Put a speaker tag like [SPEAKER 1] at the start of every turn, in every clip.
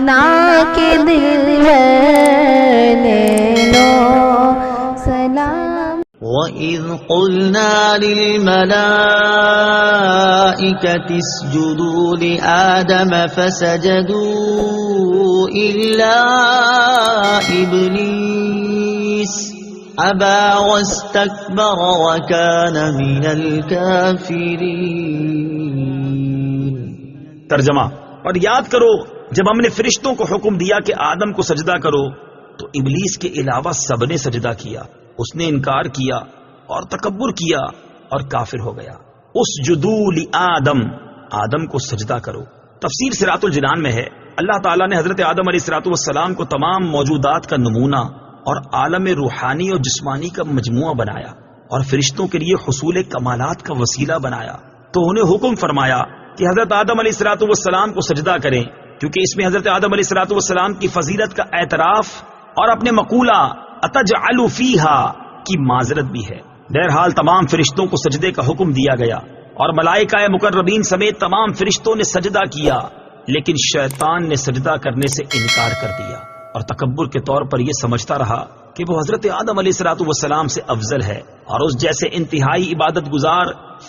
[SPEAKER 1] نا کے دل لو سلام
[SPEAKER 2] وَإِذْ قُلْنَا لِلْمَلَائِكَةِ اسْجُدُوا لِآدَمَ فَسَجَدُوا إِلَّا إِبْلِيسَ أَبَى وَاسْتَكْبَرَ وَكَانَ مِنَ الْكَافِرِينَ۔
[SPEAKER 3] ترجمہ: اور یاد کرو جب ہم نے فرشتوں کو حکم دیا کہ آدم کو سجدہ کرو تو ابلیس کے علاوہ سب نے سجدہ کیا، اس نے انکار کیا اور تکبر کیا اور کافر ہو گیا۔ اسجدوا لآدم، آدم کو سجدہ کرو۔ تفسیر صراط الجنان میں ہے اللہ تعالیٰ نے حضرت آدم علیہ السلام کو تمام موجودات کا نمونہ اور عالم روحانی اور جسمانی کا مجموعہ بنایا اور فرشتوں کے لیے حصول کمالات کا وسیلہ بنایا، تو انہیں حکم فرمایا کہ حضرت آدم علیہ السلام کو سجدہ کریں، کیونکہ اس میں حضرت آدم علیہ السلام کی فضیلت کا اعتراف اور اپنے مقولہ اتجعل فیہا کی معذرت بھی ہے۔ بہرحال تمام فرشتوں کو سجدے کا حکم دیا گیا اور ملائکہ مقربین سمیت تمام فرشتوں نے سجدہ کیا، لیکن شیطان نے سجدہ کرنے سے انکار کر دیا اور تکبر کے طور پر یہ سمجھتا رہا کہ وہ حضرت آدم علیہ السلام سے افضل ہے اور اس جیسے انتہائی عبادت گزار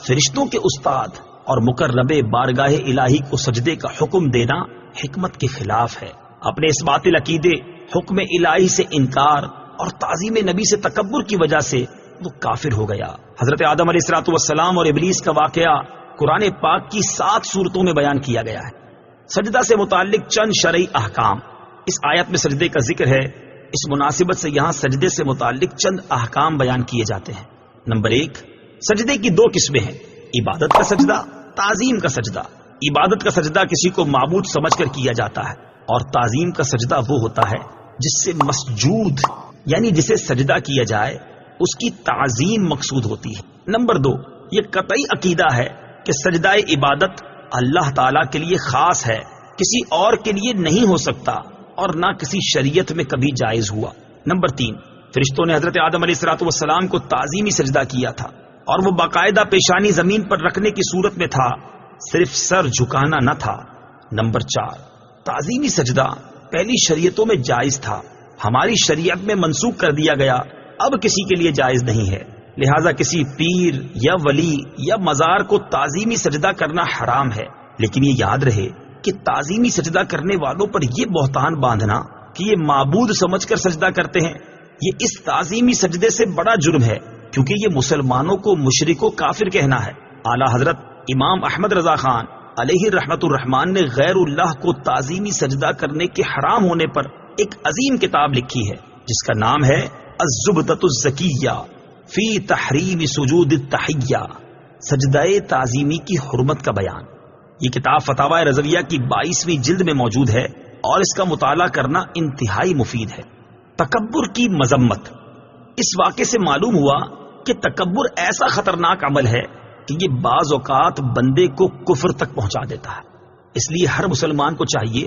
[SPEAKER 3] فرشتوں کے استاد اور مقرب بارگاہ الہی کو سجدے کا حکم دینا حکمت کے خلاف ہے۔ اپنے اس باطل عقیدے، حکم الہی سے انکار اور تعظیم نبی سے تکبر کی وجہ سے وہ کافر ہو گیا۔ حضرت آدم علیہ السلام اور ابلیس کا واقعہ قرآن پاک کی 7 سورتوں میں بیان کیا گیا ہے۔ سجدہ سے متعلق چند شرعی احکام، اس آیت میں سجدے کا ذکر ہے، اس مناسبت سے یہاں سجدے سے متعلق چند احکام بیان کیے جاتے ہیں۔ نمبر 1، سجدے کی 2 قسمیں ہیں، عبادت کا سجدہ، تعظیم کا سجدہ۔ عبادت کا سجدہ کسی کو معبود سمجھ کر کیا جاتا ہے اور تعظیم کا سجدہ وہ ہوتا ہے جس سے مسجود یعنی جسے سجدہ کیا جائے اس کی تعظیم مقصود ہوتی ہے۔ نمبر 2، یہ قطعی عقیدہ ہے کہ سجدہ عبادت اللہ تعالیٰ کے لیے خاص ہے، کسی اور کے لیے نہیں ہو سکتا اور نہ کسی شریعت میں کبھی جائز ہوا۔ نمبر 3، فرشتوں نے حضرت آدم علیہ السلام کو تعظیمی سجدہ کیا تھا اور وہ باقاعدہ پیشانی زمین پر رکھنے کی صورت میں تھا، صرف سر جھکانا نہ تھا۔ نمبر 4، تعظیمی سجدہ پہلی شریعتوں میں جائز تھا، ہماری شریعت میں منسوخ کر دیا گیا، اب کسی کے لیے جائز نہیں ہے، لہٰذا کسی پیر یا ولی یا مزار کو تعظیمی سجدہ کرنا حرام ہے۔ لیکن یہ یاد رہے کہ تعظیمی سجدہ کرنے والوں پر یہ بہتان باندھنا کہ یہ معبود سمجھ کر سجدہ کرتے ہیں، یہ اس تعظیمی سجدے سے بڑا جرم ہے، کیونکہ یہ مسلمانوں کو مشرک و کافر کہنا ہے۔ اعلیٰ حضرت امام احمد رضا خان علیہ رحمت الرحمان نے غیر اللہ کو تعظیمی سجدہ کرنے کے حرام ہونے پر ایک عظیم کتاب لکھی ہے جس کا نام ہے الزبدۃ الزکیہ فی تحریم سجود التحیہ، سجدہ تعظیمی کی حرمت کا بیان۔ یہ کتاب فتاوی رضویہ کی 22ویں جلد میں موجود ہے اور اس کا مطالعہ کرنا انتہائی مفید ہے۔ تکبر کی مذمت، اس واقعے سے معلوم ہوا کہ تکبر ایسا خطرناک عمل ہے کہ یہ بعض اوقات بندے کو کفر تک پہنچا دیتا ہے، اس لیے ہر مسلمان کو چاہیے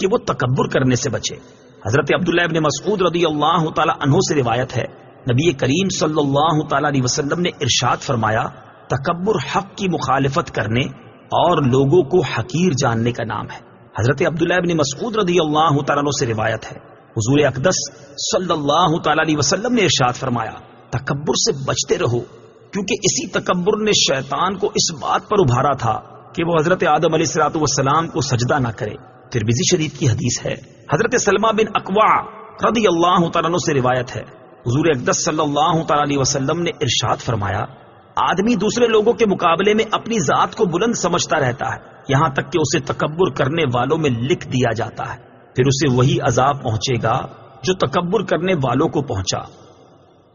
[SPEAKER 3] کہ وہ تکبر کرنے سے بچے۔ حضرت عبداللہ ابن مسعود رضی اللہ تعالی عنہ سے روایت ہے، نبی کریم صلی اللہ تعالی علیہ وسلم نے ارشاد فرمایا، تکبر حق کی مخالفت کرنے اور لوگوں کو حقیر جاننے کا نام ہے۔ حضرت عبداللہ ابن مسعود رضی اللہ تعالی عنہ سے روایت ہے، حضور اقدس صلی اللہ تعالی علیہ وسلم نے ارشاد فرمایا، تکبر سے بچتے رہو، کیونکہ اسی تکبر نے شیطان کو اس بات پر ابھارا تھا کہ وہ حضرت آدم علیہ السلام کو سجدہ نہ کرے۔ ترمذی شریف کی حدیث ہے، حضرت سلمہ بن اکوع رضی اللہ تعالیٰ عنہ سے روایت ہے، حضور اقدس صلی اللہ تعالیٰ علیہ وسلم نے ارشاد فرمایا، آدمی دوسرے لوگوں کے مقابلے میں اپنی ذات کو بلند سمجھتا رہتا ہے، یہاں تک کہ اسے تکبر کرنے والوں میں لکھ دیا جاتا ہے، پھر اسے وہی عذاب پہنچے گا جو تکبر کرنے والوں کو پہنچا۔